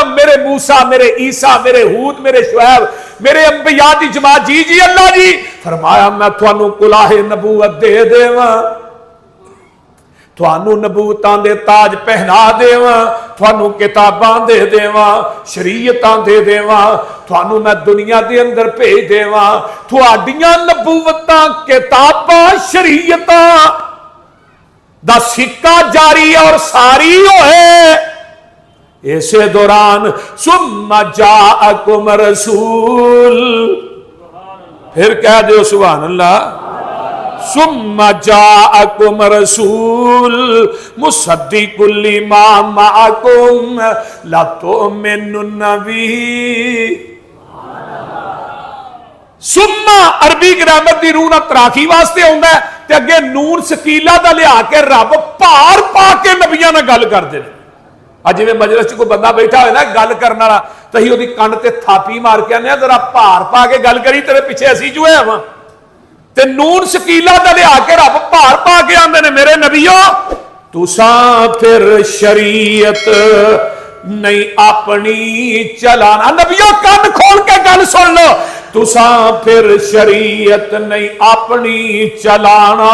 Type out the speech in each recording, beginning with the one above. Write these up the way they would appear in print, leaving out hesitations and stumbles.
آدم، میرے موسیٰ، میرے عیسیٰ، میرے ہود، میرے شعیب، میرے انبیاء دی جماعت، جی جی اللہ جی۔ فرمایا میں تھانوں کلاہ نبوت دے دیواں، تھانوں نبوتاں دے تاج پہنا دیواں، تھانوں کتاباں دے دیواں، شریعتاں دے دیواں، تھانوں میں دنیا دے اندر بھیج دیواں، تھوڑیاں نبوتاں کتاباں شریعتاں دا سکہ جاری اور ساری ہوئے۔ اسے دوران ثم جاءکم رسول، پھر کہہ دیو سبحان اللہ، ثم جاءکم رسول مصدق لما معکم لتؤمنن به۔ ثم عربی گرامر دی روح نہ تراکی واسطے ہوندا ہے تے اگے نون سکیلا دا لیا کے رب پار پا کے نبیاں نال گل کردے نے۔ اج جویں مجلس چ کوئی بندہ بیٹھا ہوئے نا گل کرن والا تے ہی اودی کن تے تھاپی مار کے آنے ذرا پار پا کے گل کری، تیرے پیچھے اسی جو ہے ہاں تے نون سکیلا دا لیا کے رب پار پا کے آندے نے میرے نبیو تساں پھر شریعت نہیں اپنی چلانا۔ نبیو کان کھول کے گل سن لو، تساں پھر شریعت نہیں اپنی چلانا،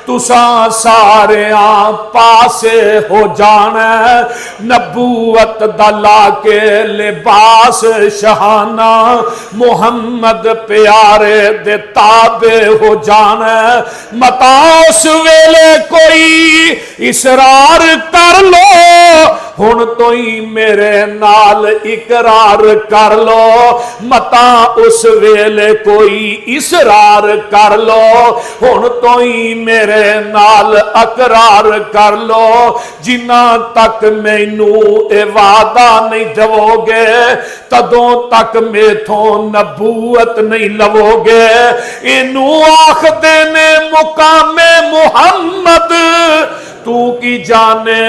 تساں سارے پاسے ہو جانا، نبوت دلا کے لباس شہانہ، محمد پیارے دے تابع ہو جانا۔ متا اس ویلے کوئی اسرار کر لو، ہن تو ہی میرے نال اقرار کر لو، متا اس ویلے کوئی اسرار کر لو، ہن تو ہی میرے نال اقرار کر لو، جنہ تک مینوں اے وعدہ نہیں دو گے تدوں تک میتھوں نبوت نہیں لو گے۔ اینوں آکھدے نے مقام محمد، تو کی جانے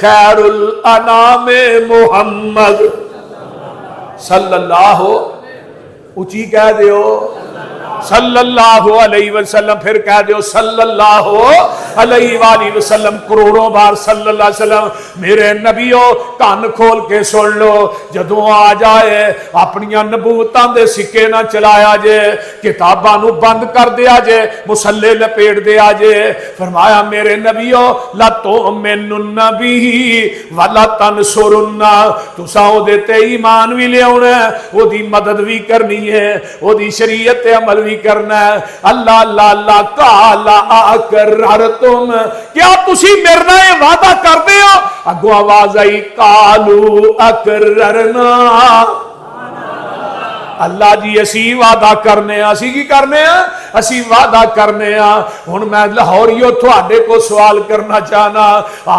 خیر الانام محمد صلی اللہ، اچھی کہہ دیو صلی اللہ علیہ وسلم، پھر کہہ دیو صلی اللہ علیہ وآلہ وسلم، کروڑوں بار صلی اللہ علیہ وسلم۔ میرے نبیو کان کھول کے سن لو، جدوں آ جائے اپنیاں نبوتاں دے سکے نہ چلایا جے، کتاباں نو بند کر دیا جے، مسلے لپیٹ دیا جے۔ فرمایا میرے نبیو لتؤمنن به ولتنصرن، تساں او دے تے ایمان وی لے آونا ہے، او دی مدد بھی کرنی ہے، او دی شریعت عمل بھی کرنا ہے۔ اللہ اللہ اللہ قال اقررتم، کیا تسی میرے نال یہ وعدہ کر دے ہو؟ اگوں آواز آئی قالوا اقررنا، اللہ جی اسی وعدہ کرنے ہیں، اسی کی کرنے ہیں؟ اسی وعدہ کرنے ہیں۔ ہن میں لاہوریو تھوڑے کو سوال کرنا چاہنا،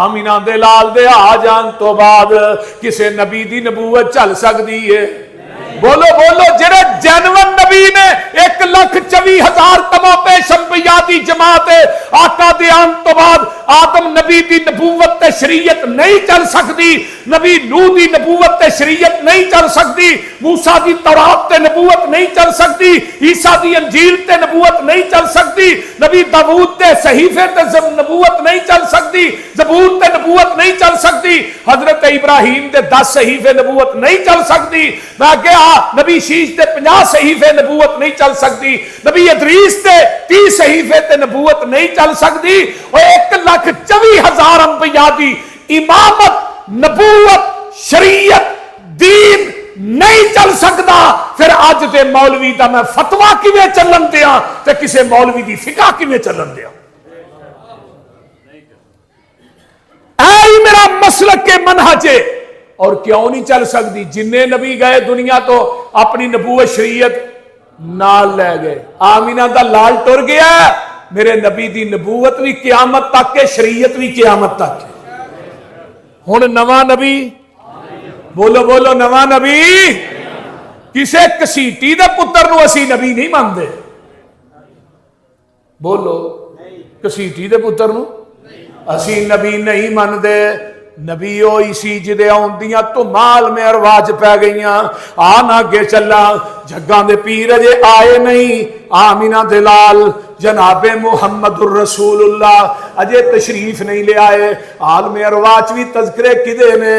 آمینہ دے لال دے آ جان تو بعد کسے نبی دی نبوت چل سکتی ہے؟ بولو بولو، جڑے جینون نبی نے 1,24,000 تمام پیش انبیاء دی جماعت ہے، آقا دے آن تو بعد آدم نبی دی نبوت تے شریعت نہیں چل سکتی، نبی نوح دی نبوت تے شریعت نہیں چل سکتی، موسیٰ دی تورات تے نبوت نہیں چل سکتی، عیسیٰ دی انجیل تے نبوت نہیں چل سکتی، نبی داؤد تے صحیفے تے نبوت نہیں چل سکتی، زبور تے نبوت نہیں چل سکتی، حضرت ابراہیم تے 10 صحیفے نبوت نہیں چل سکتی، میں کہا نبی شیش تے 50 صحیفے نبوت نہیں چل سکتی، نبی ادریس تے 30 صحیفے تے نبوت نہیں چل سکتی، اور 1,24,000 انبیاء دی امامت، نبوت، شریعت، دین نہیں چل سکتا۔ پھر آج دے مولوی دا میں فتوہ کیویں چلن دیاں تے کسے مولوی دی فقہ کیویں چلن دیاں؟ اے میرا مسلک کے منہج ہے، اور کیوں نہیں چل سکتی؟ جنہیں نبی گئے دنیا تو اپنی نبوت شریعت نال لے گئے، آمینہ دا لال ٹر گیا، میرے نبی دی نبوت بھی قیامت تک ہے، شریعت بھی قیامت تک ہے۔ ہن نواں نبی، بولو بولو نواں نبی، کسے کسیٹی دے پتر نو اسی نبی نہیں مانتے، بولو کسیٹی دے پتر نو اسی نبی نہیں مانتے۔ نبی ہوئی سی جدے آندیاں تو مال میں ارواج پہ گئیاں، آنا گے چلا جگاں دے پیر جے آئے نہیں، آمینہ دلال جناب محمد الرسول اللہ اجے تشریف نہیں لے آئے، عالم ارواج بھی تذکرے کدے نے؟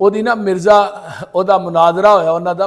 ਉਹਦੀ ਨਾ ਮਿਰਜ਼ਾ ਉਹਦਾ ਮੁਨਾਜ਼ਰਾ ਹੋਇਆ ਉਹਨਾਂ ਦਾ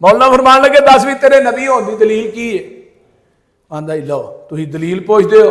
ਮੌਲਾਨਾ ਫਰਮਾਨ ਲੱਗੇ ਦੱਸ ਵੀ ਤੇਰੇ ਨਬੀ ਹੋਣ ਦੀ ਦਲੀਲ ਕੀ ਹੈ? ਆਂਦਾ ਹੀ ਲਓ ਤੁਸੀਂ ਦਲੀਲ ਪੁੱਛਦੇ ਹੋ।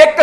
1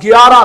11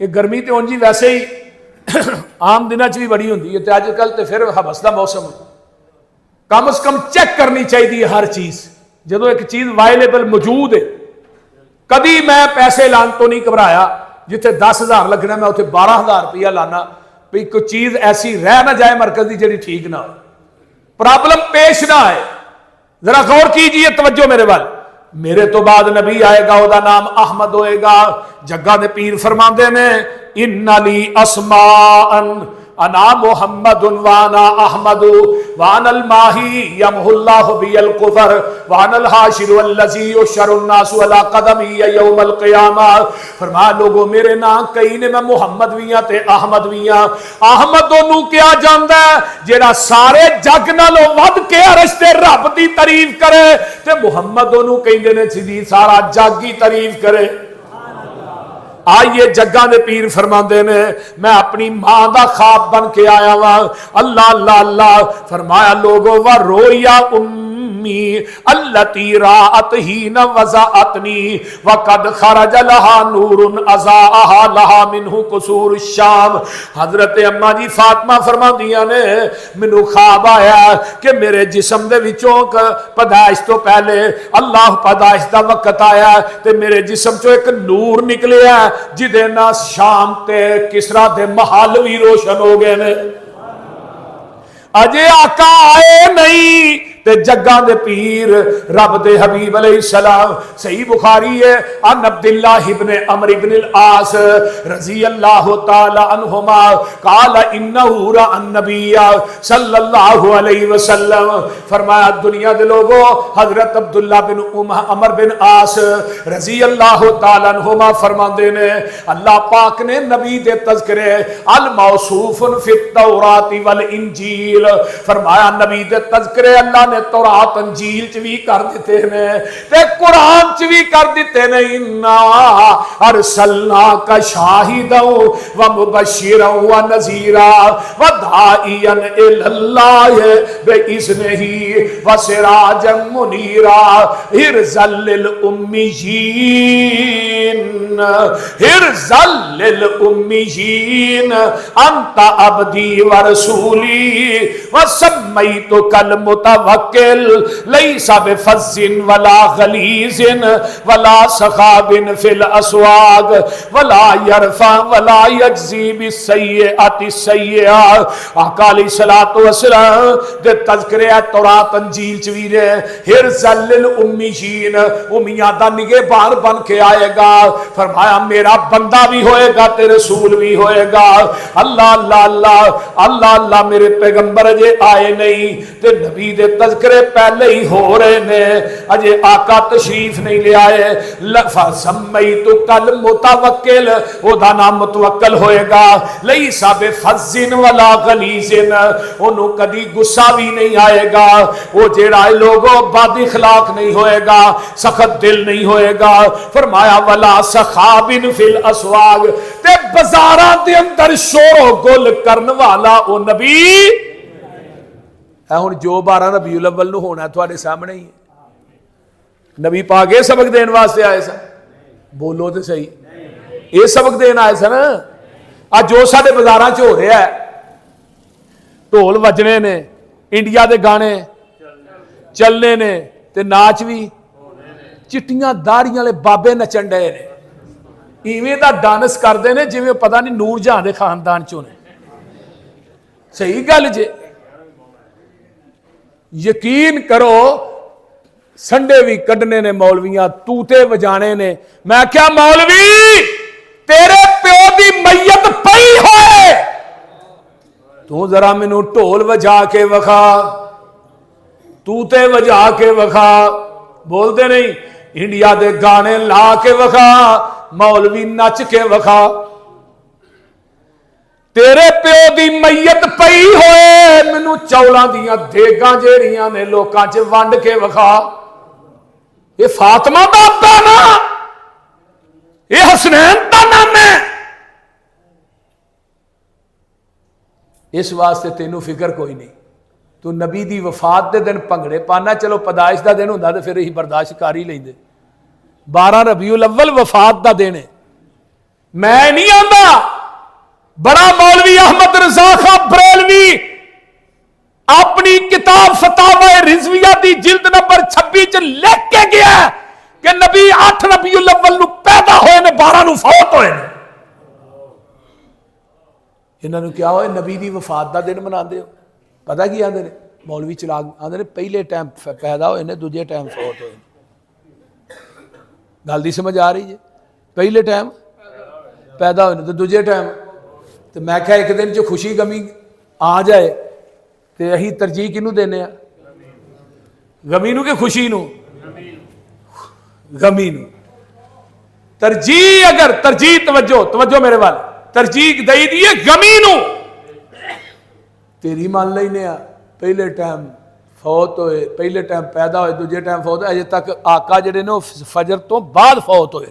یہ گرمی تو اونجی ویسے ہی عام دنوں بھی بڑی ہوتی ہے، تو اج کل تو پھر حبس کا موسم، کم از کم چیک کرنی چاہیے ہر چیز، جدو ایک چیز اویلیبل موجود ہے۔ کدی میں پیسے لان تو نہیں گھبرایا، جتنے 10,000 لگنا میں اتنے 12,000 روپیہ لانا، بھی کوئی چیز ایسی رہ نہ جائے مرکز کی جڑی ٹھیک نہ ہو، پرابلم پیش نہ آئے۔ ذرا غور کیجئے، توجہ میرے وال، میرے تو بعد نبی آئے گا، وہ نام احمد ہوئے گا۔ جگہ دے پیر فرماندے نے ان لی اسماء انا محمد وانا احمد وانا الماہی یمح اللہ بی القفر وانا الحاشر والذی یحشر الناس علی قدمی یوم القیامہ۔ فرمایا لوگوں میرے نام کئی نے، میں محمد بھی ہاں تے احمد بھی ہاں۔ احمد انہوں کیا جاندا ہے جیڑا سارے جگ نالوں ود کے عرش تے رب دی تعریف کرے، تے محمد انہوں کہندے نے جی سارا جگ کی تعریف کرے۔ آئیے جگہ دے پیر فرماندے نے میں اپنی ماں دا خواب بن کے آیا وا، اللہ اللہ اللہ، فرمایا لوگوں و رویا امی اللتی رات ہین وضعتنی وقد خرج لہا نور اضاءہا لہا منہ قصور الشام۔ حضرت اماں جی فاطمہ فرما دیا نے منو خواب آیا کہ میرے جسم دے وچوں پیدائش تو پہلے اللہ پیدائش دا وقت آیا تے میرے جسم چو ایک نور نکلے ہے جدے نا شام تے کسرا دے محل بھی روشن ہو گئے نے۔ اجے آقا آئے نہیں تے جگہ دے پیر رب دے حبیب علیہ السلام۔ صحیح بخاری ہے ان عبداللہ ابن عمر ابن العاص رضی اللہ تعالی عنہما قال انہو را النبی صلی اللہ علیہ وسلم۔ فرمایا دنیا دے لوگوں حضرت عبداللہ بن عمر بن عاص رضی اللہ تعالی عنہما فرماندے نے اللہ پاک نے نبی دے تذکرے الموصوف فی التورات والانجیل، فرمایا نبی دے تذکرے اللہ نے تورات انجیل چ بھی کر دیتے نے تے قرآن چ بھی کر دیتے نے۔ انا ارسلناک شاہدا و مبشرا و نذیرا و داعیا الی اللہ باذنہ و سراجا منیرا ارزا للامیین انت عبدی و رسولی و سمیتک المتوکل لیس بفظ ولا غلیظ ولا سخاب فی الاسواق ولا یرفع ولا یجزی بالسیئۃ السیئۃ۔ آقا علیہ الصلوۃ والسلام دے تذکرے تورات انجیل چ وی نے حرزا للامیین، امیاں دا نگہبان بن کے آئے گا۔ فرمایا میرا بندہ بھی ہوئے گا تے رسول بھی ہوئے گا۔ اللہ اللہ اللہ اللہ اللہ، میرے پیغمبر اجے آئے نہیں تے نبی دے تذکرے پہلے ہی ہو رہے نے، اجے آقا تشریف نہیں لے آئے۔ فسمیتک المتوکل، او دا نام متوکل ہوئے گا۔ لیس بفظ ولا غلیظ، انہوں کدی غصہ بھی نہیں آئے گا، وہ جیڑا لوگوں بد اخلاق نہیں ہوئے گا، سخت دل نہیں ہوئے گا۔ فرمایا ولا سخاب فی الاسواق، تے بازاراں دے اندر شور و گل کرن والا او نبی ہن جو 12 ربیع الاول نو ہونا تھوڑے سامنے ہی نبی پاک یہ سبق دین واسطے آئے سن، بولو تو صحیح، یہ سبق دین آئے سن۔ آج جو سارے بازاراں چ ہو رہا ہے، ڈھول وجنے نے، انڈیا دے گانے چلنے نے تے ناچ بھی، چٹیاں داڑیاں والے بابے نچن ڈے نے، ایویں دا ڈانس کرتے ہیں جویں پتہ نہیں نور جہاں دے خاندان چوں نے۔ صحیح گل جے، یقین کرو سنڈے بھی کڈنے نے مولویاں، توتے وجانے نے۔ میں کیا مولوی تیرے پیو دی میت پئی ہوئے، تو ذرا مینوں ڈھول وجا کے وکھا، توتے وجا کے وکھا، بولتے نہیں، انڈیا دے گانے لا کے وکھا، مولوی نچ کے وکھا۔ تیرے پیو دی میت پئی ہوئے، مینوں چولاں دیاں دیگاں جیڑیاں نے لوکاں چ ونڈ کے وکھا۔ یہ فاطمہ دا ابا نا، یہ حسنین دا نام ہے۔ اس واسطے تینوں فکر کوئی نہیں، تو نبی دی وفات دے دن پنگڑے پانا، چلو پیدائش دا دن ہوندا تے پھر یہی برداشت کر ہی لیندے۔ 12 ربیع الاول وفات دا دن ہے، میں نہیں آتا، بڑا مولوی احمد رضا خان بریلوی اپنی کتاب فتاوی رضویہ دی جلد نمبر 26 چ لکھ کے گیا ہے کہ نبی 8 ربیع الاول نو پیدا ہوئے نے 12 نو فوت ہوئے نے. انہوں نے کیا ہوئے نبی دی وفات دا دن مناندے ہو؟ پتہ کی آندے نے مولوی چلاک آندے نے پہلے ٹائم پیدا ہوئے نے دوجے ٹائم فوت ہوئے. گل دی سمجھ آ رہی ہے؟ پہلے ٹائم پیدا ہوئے نے تو دوجے ٹائم. تو میں کہا ایک دن جو خوشی غمی آ جائے تو اہی ترجیح کنوں دینے ہیں؟ غمی نو کہ خوشی نو؟ غمی نو. ترجیح اگر ترجیح توجہ میرے وال ترجیح دئی دیئے غمی نو تیری مان لینے ہیں. پہلے ٹائم فوت ہوئے، پہلے ٹائم پیدا ہوئے، دوجے ٹائم فوت ہوئے، اجے تک آقا جڑے نے فجر تو بعد فوت ہوئے.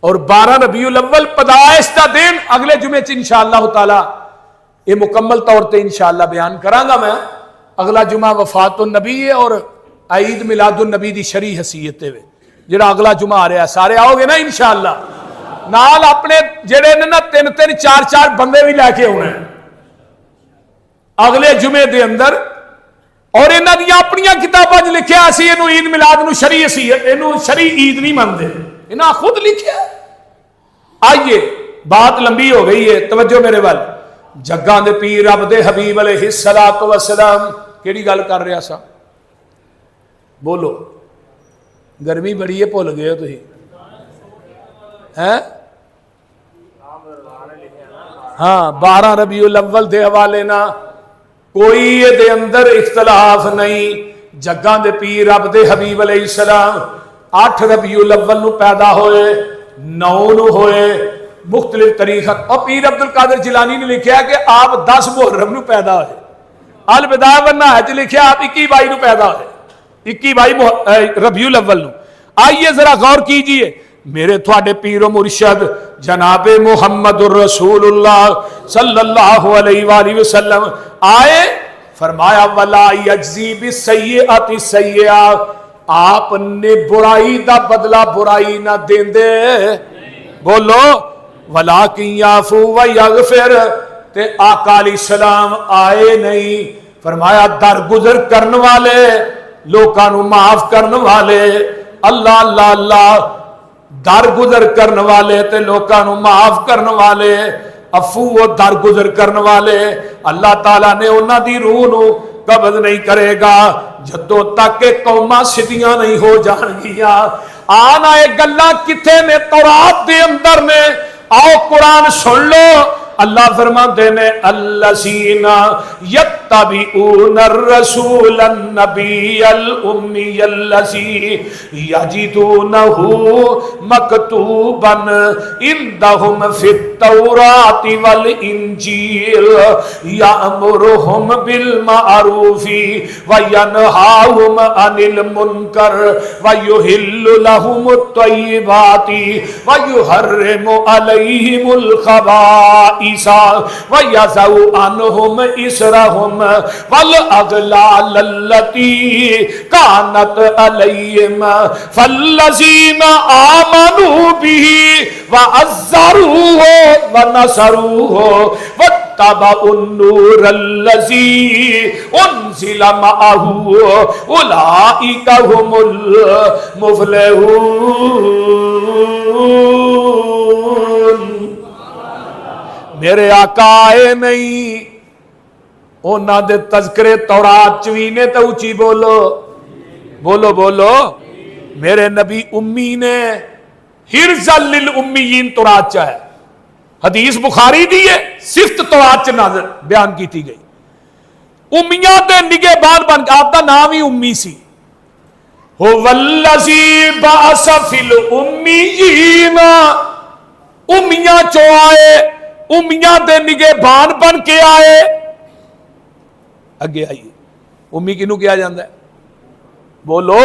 اور 12 ربیع الاول پیدائش دا دن اگلے جمعے چ انشاءاللہ تعالی یہ مکمل طور تے انشاءاللہ بیان کراں گا. میں اگلا جمعہ وفات النبی ہے اور عید میلاد النبی دی شرعی حیثیت ہے جڑا اگلا جمعہ آ رہا ہے. سارے آؤ گے نا انشاءاللہ؟ نال اپنے جڑے نے نا 3 4 بندے بھی لے کے ہونے اگلے جمعے دے اندر. اور انہاں دی اپنی کتاباں وچ لکھیا اسی اینو عید میلاد نو شرعی حیثیت اینو شرعی عید نہیں مانتے، انہاں خود لکھیا. آئیے بات لمبی ہو گئی ہے، توجہ میرے وال. جگاں دے پیر رب دے حبیب علیہ الصلوۃ والسلام کیڑی گل کر رہا سا؟ بولو. گرمی بڑی ہے بھول گئے ہو تسی ہیں؟ ہاں 12 ربیع الاول دے حوالے نا کوئی یہ دے اندر اختلاف نہیں. جگاں دے پیر رب دے حبیب علیہ السلام 8 ربیع الاول نو پیدا ہوئے، 9 نو ہوئے، مختلف طریقہ. اور پیر عبد القادر جیلانی نے لکھا کہ آپ 10 محرم نو پیدا ہوئے. البدایہ والنہایہ وچ لکھا آپ 21 نو پیدا ہوئے، 21 ربیع الاول نو. آئیے ذرا غور کیجئے. میرے تھوڑے پیر و مرشد جناب محمد الرسول اللہ صلی اللہ علیہ وآلہ وسلم آئے، فرمایا وَلَا يَجْزِي بِالسَّيِّئَةِ سَيِّئَةً، آپ نے برائی دا بدلہ برائی نہ دیں دے. بولو وَلَاكِنْ يَعْفُو وَيَغْفِرْ. تے آقا علیہ السلام آئے نہیں، فرمایا درگزر کرن والے، لوکاں نو معاف کرن والے. اللہ اللہ اللہ، درگزر کرن والے تے لوکاں نو معاف کرن والے، عفو و درگزر کرن والے. اللہ تعالیٰ نے انہاں دی روح نو قبض نہیں کرے گا جدوں تک کہ قوماں سدیاں نہیں ہو جان گیاں. آنا اے گلاں کتے نے تورات دے اندر نے. آؤ قرآن سن لو. اللہ فرماتے ہیں الذین یتبعون الرسول النبی الامی الذی یجدونہ مکتوبا عندہم فی التوراۃ والانجیل یأمرہم بالمعروف وینہاہم عن المنکر ویحل لہم الطیبات ویحرم علیہم الخبائث وَيَزَوْ عَنْهُمْ إِسْرَهُمْ وَالْأَغْلَالَ الَّتِي كَانَتْ عَلَيْهِمْ فَالَّذِينَ آمَنُوا بِهِ وَعَزَّرُوهُ وَنَصَرُوهُ وَاتَّبَعُوا النُّورَ الَّذِي أُنزِلَ مَعَهُ أُولَئِكَ هُمُ الْمُفْلِحُونَ. میرے آقا آئے نہیں، اونا دے تذکرے تورات چوینے تو اچھی بولو بولو بولو. میرے نبی امی نے حرزا للأمیین تورات چاہے. حدیث بخاری دی ہے، صفت تورات چ نازل بیان کی تھی گئی. امیاں دے نگے بان بن کے آپ دا نام ہی امی سی. هو الذی بعث فی الأمیین، امیاں چو آئے، امیاں دے نگے بان بن کے آئے. اگے آئیے امی کنوں کیا جاندہ ہے؟ بولو.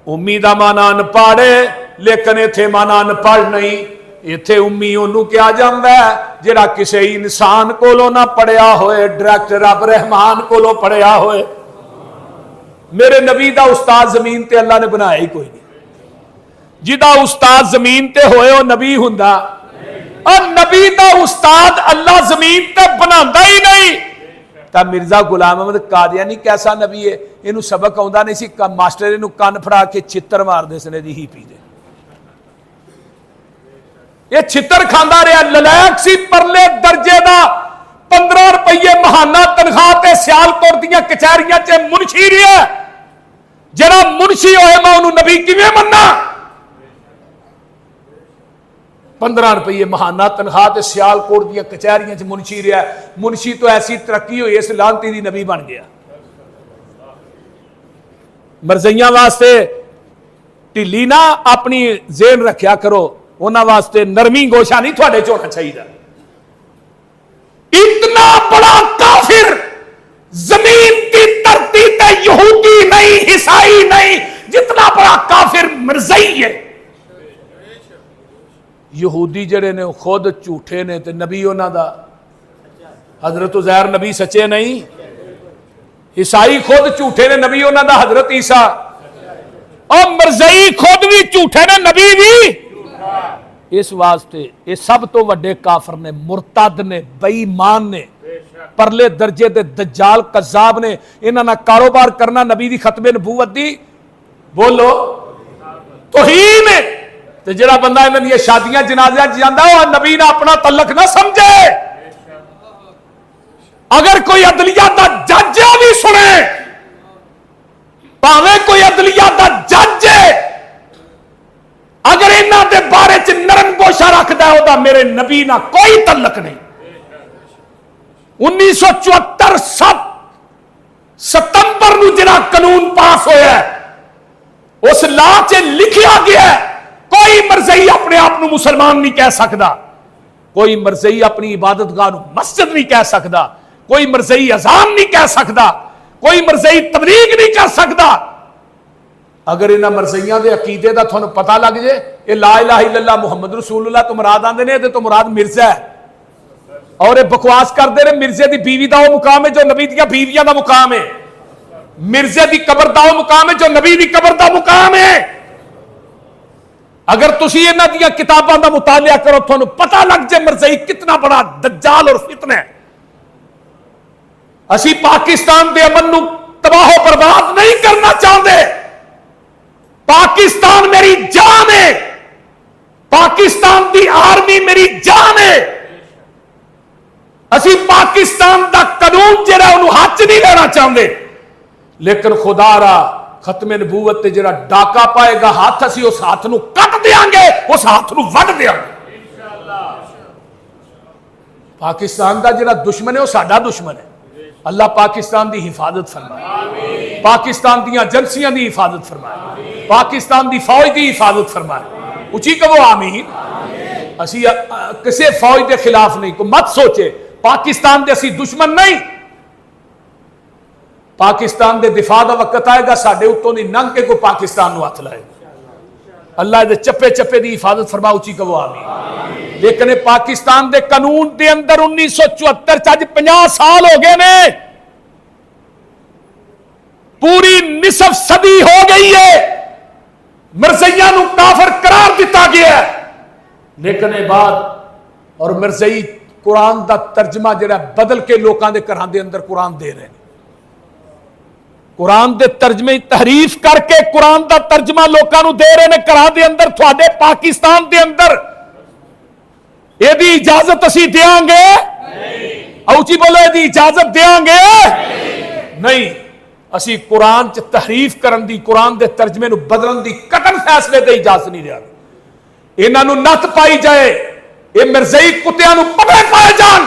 امی دا مانا ان پاڑے لیکن ایتھے مانا ان پڑھ نہیں. ایتھے امی انہوں کیا جاندہ ہے جڑا کسے انسان کو لو نہ پڑھیا ہوئے، ڈائریکٹر رب رحمان کو لو پڑھیا ہوئے. میرے نبی دا استاد زمین تے اللہ نے بنایا ہی کوئی نہیں. جدا استاد زمین تے ہوئے وہ نبی ہوندا اور نبی دا استاد اللہ زمین تے بناتا ہی نہیں. تا مرزا غلام احمد قادیانی کیسا نبی ہے؟ یہ سبق آتا نہیں سی, ماسٹر یہ کن پھڑا کے چھتر مار دے سنے دی ہی پی دے. یہ چھتر کھانا رہا, للائق سی, پرلے درجے دا 15 روپیے ماہانہ تنخواہ تے سیالکوٹ دیاں کچہریاں چ منشی رہا ہے. جڑا منشی ہوئے میں انہوں نبی کیویں مننا؟ 15 روپیے ماہانہ تنخواہ تے سیالکوٹ دیاں کچہریاں چ منشی رہا ہے. منشی تو ایسی ترقی ہوئی اس لانتی دی نبی بن گیا. مرزیاں واسطے ٹھلی نہ اپنی ذہن رکھیا کرو, انہاں واسطے نرمی گوشہ نہیں تھوڑے چونا چاہیے. اتنا بڑا کافر زمین کی دھرتی تے یہودی نہیں, عیسائی نہیں, جتنا بڑا کافر مرزائی ہے. یہودی جڑے نے خود جھوٹے نے تے نبی انہاں دا حضرت عزیر نبی سچے نہیں. عیسائی خود جھوٹے نے, نبی انہاں دا حضرت عیسیٰ. اور مرزائی خود بھی جھوٹے نے, نبی بھی. اس واسطے یہ سب تو وڈے کافر نے, مرتد نے, بے ایمان نے, پرلے درجے دے دجال کذاب نے. انہاں نہ کاروبار کرنا نبی دی ختم نبوت دی بولو توہین ہے. تے جڑا بندہ انہاں دی شادیاں جنازیاں جاندا ہے, نبی نے اپنا تعلق نہ سمجھے. اگر کوئی عدلیہ دا جج بھی سنے, پاویں کوئی عدلیہ دا جج ہے, اگر انہاں دے بارے چ نرم گوشہ رکھدا ہے, اودا میرے نبی نہ کوئی تعلق نہیں. 1974 ستمبر نو جڑا قانون پاس ہویا ہے, اس لا چ لکھیا گیا ہے کوئی مرزائی اپنے آپ نو مسلمان نہیں کہہ سکدا, کوئی مرزائی اپنی عبادت گاہ نو مسجد نہیں کہہ سکدا, کوئی مرزائی اذان نہیں کہہ سکدا, کوئی مرزائی تبلیغ نہیں کر سکدا. اگر انہاں مرزائیاں دے عقیدے دا تھانوں پتہ لگ جائے, یہ لا الہ الا اللہ محمد رسول اللہ تو مراد آندے نے, تو مراد مرزا ہے. اور یہ بکواس کرتے رہے مرزے دی بیوی دا وہ مقام ہے جو نبی دیا بیویاں دا مقام ہے. مرزے دی قبر دا وہ مقام ہے جو نبی دی قبر دا مقام ہے. اگر تسی انہاں دیاں کتاباں دا مطالعہ کرو, تھانوں پتہ لگ جائے مرزائی کتنا بڑا دجال اور فتنہ ہے. اسی پاکستان دے امن نو تباہ و برباد نہیں کرنا چاہتے. پاکستان میری جان ہے, پاکستان دی آرمی میری جان ہے. اسی پاکستان دا قانون جڑا انہوں ہاتھ نہیں لینا چاہتے, لیکن خدا را ختم نبوت تے جڑا ڈاکا پائے گا ہاتھ, اسی اس ہاتھ نو کٹ دیاں گے, اس ہاتھ نو وڈ دیاں گے. پاکستان دا جڑا دشمن ہے وہ ساڈا دشمن ہے. اللہ پاکستان دی حفاظت فرمائے, پاکستان دی ایجنسیاں دی حفاظت فرمائے, پاکستان دی فوج دی حفاظت فرمائے. اچھی کہو آمین. اسی کسی فوج دے خلاف نہیں, کو مت سوچے پاکستان دے اسی دشمن نہیں. پاکستان دے دفاع دا وقت آئے گا, ساڈے اتوں دی ننگ کے کو پاکستان نو ہاتھ لائے گا. اللہ دے چپے چپے دی حفاظت فرما, اچھی کہو آمین. لیکن پاکستان دے قانون دے اندر 1974 چاج 50 سال ہو گئے نے, پوری نصف صدی ہو گئی ہے, مرزائیاں نو کافر قرار دیتا گیا ہے. لیکن اے بات اور مرزائی قرآن دا ترجمہ جڑا بدل کے لوکاں دے گھراں دے اندر قرآن دے رہے ہیں. قرآن دے ترجمے تحریف کر کے قرآن دا ترجمہ لوکاں نو دے رہے ہیں گھراں دے اندر. تھوڑے پاکستان دے اندر یہ دی اجازت اسی دیاں گے؟ اوچی بولو, یہ دی اجازت دیاں گے؟ نہیں. اسی قرآن چ تحریف کرن دی, قرآن دے ترجمے نو بدلن دی قطعاً فیصلے تے اجازت نہیں دیا. انہاں نو نت پائی جائے, یہ مرزائی کتیاں نو پٹے پائے جان.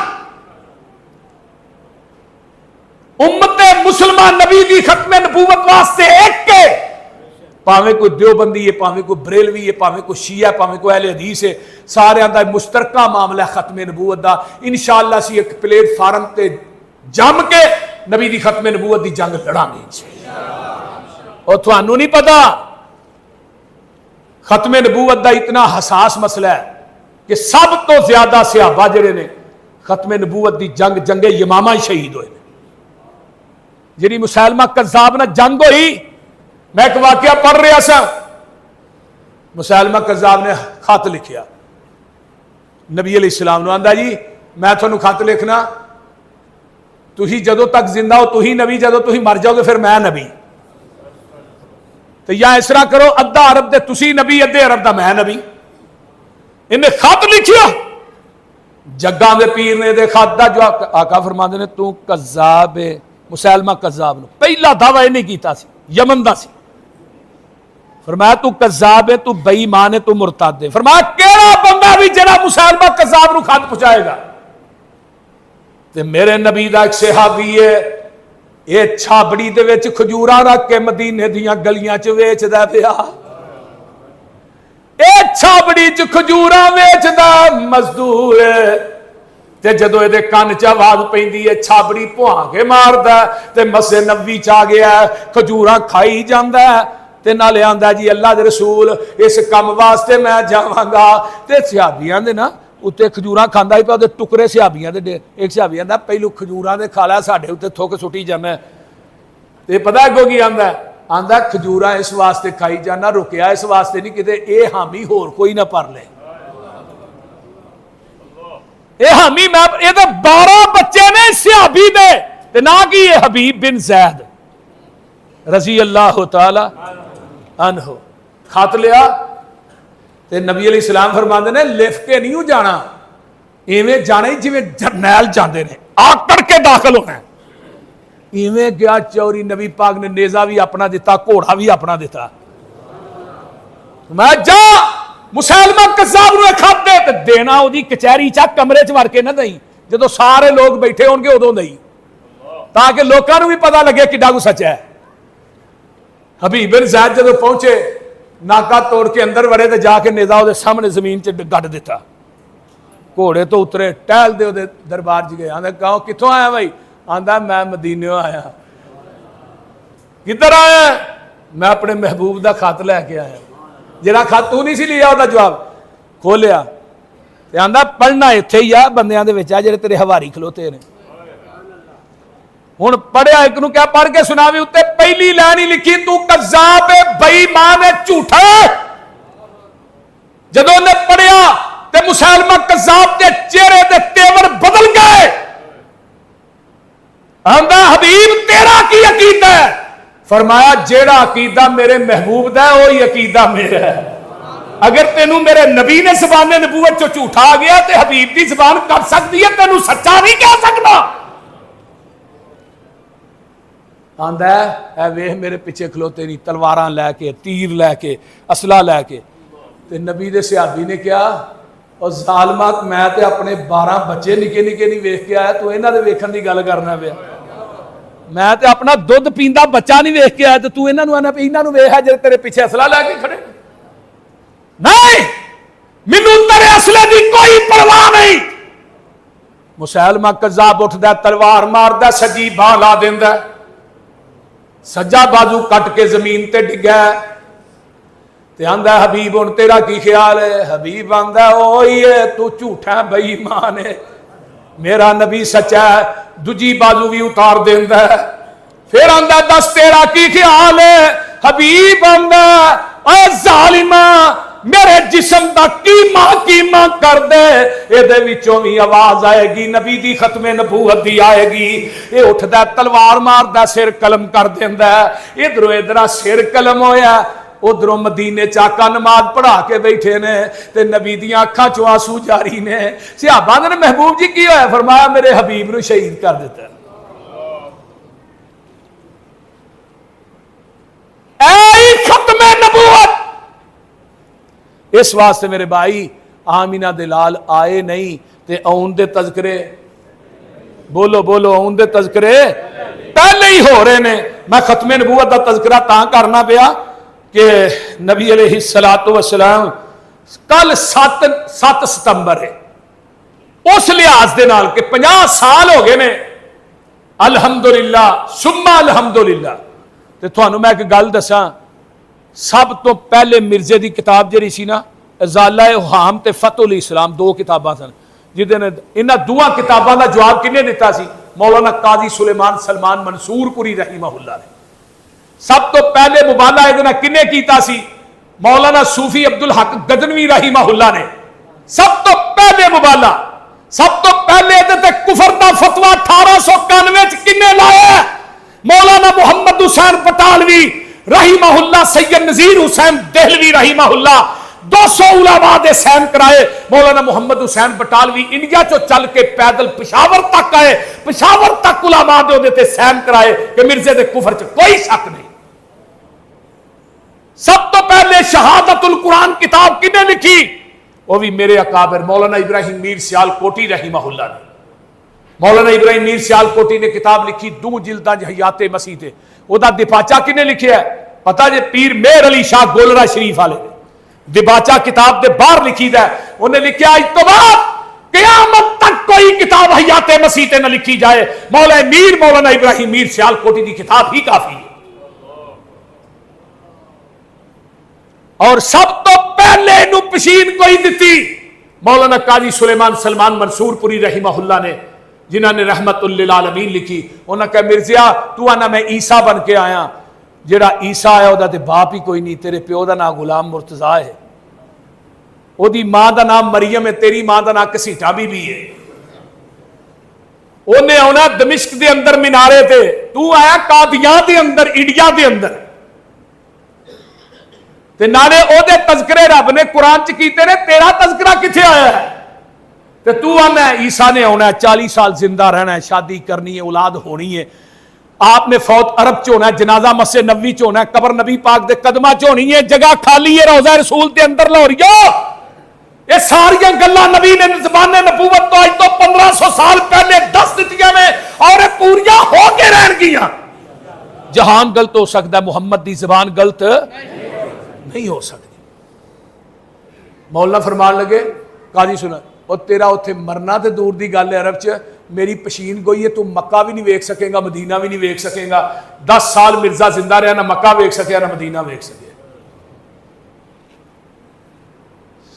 امت مسلمان نبی دی ختم نبوت واسطے ایک کے, پاویں کوئی دیوبندی ہے, پاویں کوئی بریلوی ہے, پاویں کوئی شیعہ ہے, پاویں کوئی اہل حدیث ہے, سارے دا مشترکہ معاملہ ختم نبوت دا. انشاءاللہ سی ایک پلیٹ فارم تے جم کے نبی دی ختم نبوت دی جنگ لڑاں گے. اور تھانوں نہیں پتا ختم نبوت دا اتنا حساس مسئلہ ہے کہ سب تو زیادہ صحابہ جڑے نے ختم نبوت دی جنگ جنگ یمامہ ہی شہید ہوئے. جی مسلمہ کذاب نہ جنگ ہوئی, میں ایک واقعہ پڑھ رہا سا, مسیلمہ کذاب نے خط لکھیا نبی علیہ السلام نے، آندا جی میں تھانوں خط لکھنا، تسی جدوں تک زندہ ہو تسی نبی، جدوں تسی مر جاؤ گے پھر میں نبی، تو یا اس طرح کرو ادھا عرب دے تسی نبی، ادھے عرب دا میں نبی۔ انہیں خط لکھیا، جگاں دے پیر نے دے خط دا جواب، آقا فرماندے نے تو کذاب ہے، مسیلمہ کذاب نو پہلا دعویٰ نہیں کیتا سی، یمن دا سی، فرمایا تو کذاب ہے، تو بے ایمان ہے، تو مرتد ہے۔ فرمایا کیڑا بندہ بھی جڑا مسیلمہ کذاب نو خط پہنچائے گا، تے میرے نبی دا ایک صحابی ہے یہ چھابڑی دے وچ کھجوراں رکھ کے مدینے دیاں گلیاں چ ویچدا پیا، اے چھابڑی چ کھجوراں ویچدا مزدور ہے، تے جدوں اے دے کان چ آواز پیندی ہے چھابڑی پواں کے ماردا تے مسجد نبوی چ آ گیا کھجوراں کھائی جاندا ہے، تے نالے آندا جی اللہ دے رسول اس کم واسطے میں جاواں گا، تے صحابیاں دے نا اتنے کھجوراں کھاندا ہی پیا، تے ٹکڑے صحابیاں دے، ایک صحابی آندا پہلو کھجوراں دے کھا لیا ساڈے اتنے تھوک سٹی جانا ہے، تے پتہ ہے کو کی آندا ہے، آندا کھجوراں اس واسطے کھائی جانا، رکیا اس واسطے نہیں کتے اے حامی ہور کوئی نہ پر لے، اے حامی میں اے تے 12 بچے نے صحابی دے تے نا کی یہ حبیب بن زید رضی اللہ تعالی عنہ، خط لیا تے نبی علیہ السلام فرماندے نے لکھ کے نہیں جانا، ایویں جانا ہی جویں جرنیل جاندے نے، آکڑ کے داخل ہونا ہے، ایویں گیا چوری، نبی پاک نے نیزہ بھی اپنا دیتا، گھوڑا بھی اپنا دیتا، میں جا مسیلمہ کذاب نو خط دے تے دینا او دی کچہری چا کمرے چ وڑ کے نہ دئی، جدوں سارے لوگ بیٹھے ہون گے ادوں دئی، تاکہ لوکاں نوں بھی پتہ لگے کڈا کو سچ ہے۔ حبیب بن زید جدوں پہنچے ناکا توڑ کے اندر وڑے تے جا کے نیزہ او دے سامنے زمین چ گڈ دیتا، گھوڑے تو اترے ٹہل دے او دے دربار چ گئے، آندا کہو کتھوں آیا بھائی، آندا میں مدینیوں آیا، کدھر آیا، میں اپنے محبوب دا خط لے کے آیا، جڑا خط تو نہیں سی لیا او دا جواب کھولیا تے آندا پڑھنا ایتھے ہی آ بندیاں دے وچ آ جڑے تیرے حواری کھلوتے نے، ہن پڑھیا ایک نو کیا پڑھ کے سناوی، اتنے پہلی لائن ہی لکھی تو کذاب ہے، بے ایمان ہے، جھوٹا ہے۔ جدوں نے پڑھیا تے مسیلمہ کذاب دے چہرے دے تیور بدل گئے، آندا حبیب تیرا کی عقیدہ ہے، فرمایا جیڑا عقیدہ میرے محبوب دا ہے وہی عقیدہ میرا ہے، اگر تینوں میرے نبی نے زبان نبوت چو جھوٹا آ گیا تے حبیب دی زبان کر سکتی ہے، تینوں سچا نہیں کہہ سکتا۔ آندا ہے اے ویہ میرے پیچھے کھلوتے نہیں، تلواراں لے کے، تیر لے کے، اسلحہ لے کے، تے نبی دے صحابی نے کیا اور ظالمات میں تے اپنے 12 بچے نکے نکے نہیں ویکھ کے آیا، تو انہاں دے ویکھن دی گل کرنا پیا، میں تے اپنا دودھ پیندا بچہ نہیں ویکھ کے آیا تے تو انہاں نوں آنا پیا انہاں نوں ویکھ جے تیرے پیچھے اسلحہ لے کے کھڑے، نہیں مینوں تیرے اسلحے دی کوئی پرواہ نہیں۔ مسیلمہ کذاب اٹھدا تلوار ماردا، سجی باہ لا دیندا، سجا بازو کٹ کے زمین تے ڈگا تے آندا حبیب ہن تیرا کی خیال ہے، حبیب آندا اوہی ہے تو جھوٹا بے ایمان ہے، میرا نبی سچا ہے، دوجی بازو بھی اتار دیندا ہے، پھر آندا دس تیرا کی خیال ہے، حبیب آندا اے ظالما میرے جسم دا کیما کر دے، اے دے وچوں بھی آواز آئے گی نبی دی ختم نبوت دی آئے گی، اے اٹھدا تلوار ماردا سر قلم کر دیندا، ادھروں ادھر سر قلم ہویا، ادھروں مدینے چاکا نماز پڑھا کے بیٹھے نے تے نبی دیاں اکھاں چوں آنسو جاری نے، صحابہ نے محبوب جی کی ہویا، فرمایا میرے حبیب نو شہید کر دیتا ہے۔ اے ختم نبوت، اس واسطے میرے بھائی آمینہ دلال آئے نہیں تے اون دے تذکرے، بولو بولو اون دے تذکرے پہلے ہی ہو رہے نے۔ میں ختم نبوت دا تذکرہ تاں کرنا پیا کہ نبی علیہ السلام کل 7 ستمبر ہے، اس لحاظ دے نال کہ 50 سال ہو گئے نے الحمدللہ ثم الحمدللہ، تے تھانوں میں ایک گل دساں، سب تو پہلے مرزے دی کتاب جڑی سی نا ازالہ اوہام تے فتح الاسلام، 2 کتاباں سن، جہدے نے انہاں 2 کتاباں دا جواب کنے دیتا سی؟ مولانا قاضی سلیمان سلمان منصور پوری رحمہ اللہ نے۔ سب تو پہلے مبالغہ ادنا کنے کیتا سی؟ مولانا صوفی عبدالحق غزنوی رحمہ اللہ نے سب تو پہلے مبالا سب تو پہلے کفر دا فتوا 1891 کنے لایا؟ مولانا محمد حسین بٹالوی رحمہ اللہ، سید نذیر حسین دہلوی رحمہ اللہ، 200 علماء دے سین کرائے۔ مولانا محمد حسین بٹالوی انڈیا چو چل کے پیدل پشاور تک آئے، پشاور تک علماء دے تے سین کرائے کہ مرزے دے کفر چ کوئی شک نہیں۔ سب تو پہلے شہادت القرآن کتاب کنے لکھی؟ وہ بھی میرے اکابر مولانا ابراہیم میر سیال کوٹی رحمہ اللہ نے۔ مولانا ابراہیم میر سیال کوٹی نے کتاب لکھی 2 جلداں حیات مسیح تے، او دا دپاچا کنے لکھیا ہے پتہ جے؟ پیر مہر علی شاہ گولرا شریف والے دباچا کتاب دے باہر لکھی دا ہے، انہیں لکھیا اج تو بعد قیامت تک کوئی کتاب حیات مسیح تے نہ لکھی جائے، مولانا ابراہیم میر سیال کوٹی دی کتاب ہی کافی ہے۔ اور سب تو پہلے نو پشین کوئی دیتی مولانا قاضی سلیمان سلمان منصور پوری رحمہ اللہ نے، جنہاں نے رحمت للعالمین لکھی۔ انہاں کہا مرزیا تو آنا میں عیسیٰ بن کے آیا، جڑا عیسیٰ ہے او دا تے باپ ہی کوئی نہیں، تیرے پیو دا نام غلام مرتضیٰ ہے، او دی ماں دا نام مریم ہے، تیری ماں دا نام کسیٹا بی بی ہے۔ انہیں ہونا دمشق دے اندر منارے تھے، تو آیا قادیان دے اندر، انڈیا دے اندر، تے نالے او دے تذکرے رب نے قرآن چ کیتے نے، تیرا تذکرہ کتھے آیا ہے؟ تے تو آنا ہے عیسیٰ نے ہونا ہے 40 سال زندہ رہنا ہے، شادی کرنی ہے، اولاد ہونی ہے، آپ نے فوت عرب چ ہونا ہے، جنازہ مسجد نبوی چ ہونا ہے، قبر نبی پاک دے قدمہ چ ہونی ہے، جگہ خالی ہے روضہ رسول دے اندر لاہوریو۔ یہ ساری گلاں نبی نے زبان نبوت تو آج تو 1500 سال پہلے 10 دتیاں میں، اور یہ پوریا ہو کے رہن گیاں۔ جہان غلط ہو سکتا ہے، محمد دی زبان غلط نہیں ہو سکتی۔ مولانا فرمان لگے قاضی سنا اور تیرا اتھے مرنا تے دور دی گل ہے، عرب چ میری پشین گوئی ہے، تو مکہ بھی نہیں ویکھ سکے گا، مدینہ بھی نہیں ویکھ سکے گا۔ 10 سال مرزا زندہ رہا، نہ مکہ ویکھ سکے نہ مدینہ ویکھ سکے۔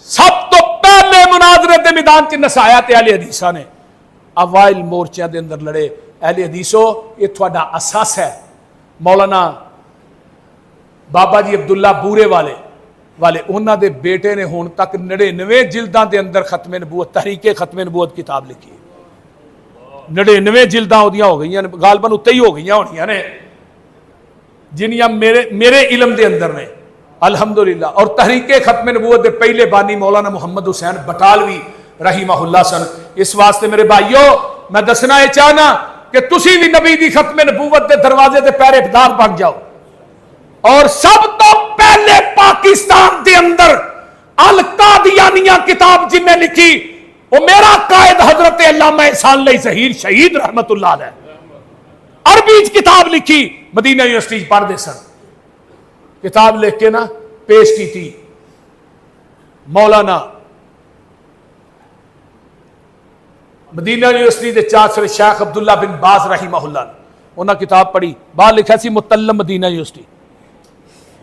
سب تو پہلے مناظرے دے میدان چ نسایا تے اہل حدیثاں نے، اوائل مورچیاں دے اندر لڑے۔ اہل حدیثو یہ تھوڑا اساس ہے۔ مولانا بابا جی عبداللہ بورے والے انہاں دے بیٹے نے ہون تک 99 جلداں دے اندر ختم نبوت، تحریک ختم نبوت کتاب لکھی۔ 99 جلداں اودیاں ہو گئیاں، غالباً اتنے ہی ہو گئیاں ہونیاں نے جنیاں میرے علم دے اندر نے الحمدللہ۔ اور تحریک ختم نبوت دے پہلے بانی مولانا محمد حسین بٹالوی رحمہ اللہ سن۔ اس واسطے میرے بھائیو میں دسنا یہ چاہنا کہ تسی بھی نبی دی ختم نبوت دے دروازے دے پہرے دار بن جاؤ۔ اور سب تو پہلے پاکستان دے اندر القادیانیہ کتاب جن نے لکھی وہ میرا قائد حضرت علامہ احسان علیہ ظہیر شہید رحمت اللہ علیہ، عربی کتاب لکھی، مدینہ یونیورسٹی پڑھ دے سن، کتاب لکھ کے نا پیش کی تھی مولانا مدینہ یونیورسٹی دے چانسلر شیخ عبداللہ بن باز رحمہ اللہ نے، انہاں کتاب پڑھی، باہر لکھا سی متلم مدینہ یونیورسٹی۔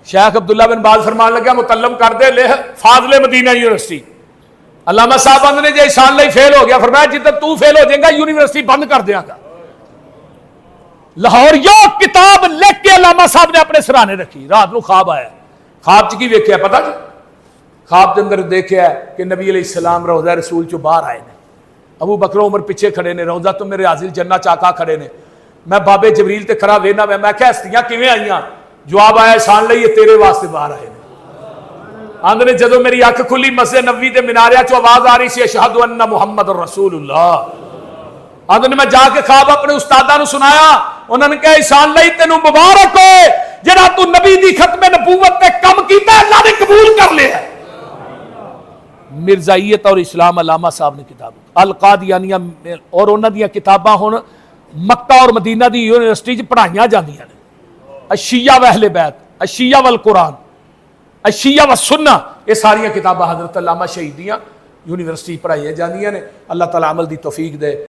شیخ عبداللہ بن باز فرمان لگا متلم کر دے لے فاضل مدینہ یونیورسٹی۔ علامہ صاحب بند نے جے احسان علیہ فیل ہو گیا، فرمایا جدھر تو فیل ہو جائے گا یونیورسٹی بند کر دیا گا۔ لاہور یہ کتاب لکھ کے علامہ صاحب نے اپنے سرانے رکھی۔ رات کو خواب آیا، خواب چ کی ویکھیا پتہ جی؟ خواب دے اندر دیکھیا کہ نبی علیہ السلام روضہ رسول چو باہر آئے نے، ابو بکر عمر پیچھے کھڑے نے، روضہ تو میرے حاضر جنہ چاکا کھڑے نے، میں بابے جبریل تے کھڑا وینا میں کہ ہستیاں کیویں آئیاں؟ جواب آیا احسان لئی یہ تیرے واسطے باہر آئے نے۔ آندھنے جدو میری اکھ کھلی مسجد نبوی دے میناریاں چو آواز آ رہی سی اشہد ان محمد رسول اللہ۔ آندھنے میں جا کے خواب اپنے استاداں نو سنایا، انہوں نے کہا احسان لئی تینوں مبارک ہوئے جڑا تو نبی دی ختم نبوت تے کم کیتا اللہ نے قبول کر لیا۔ مرزائیت اور اسلام علامہ صاحب نے کتاب القادیانیہ اور انہاں دیاں کتاباں ہن مکہ اور مدینہ دی یونیورسٹی چ پڑھائیاں جاندیاں نے۔ الشیعہ و اہل بیت، الشیعہ والقرآن، الشیعہ والسنہ، یہ ساری کتاباں حضرت علامہ شہیدیاں یونیورسٹی پڑھائیاں جاندیاں نے۔ اللہ تعالیٰ عمل دی توفیق دے۔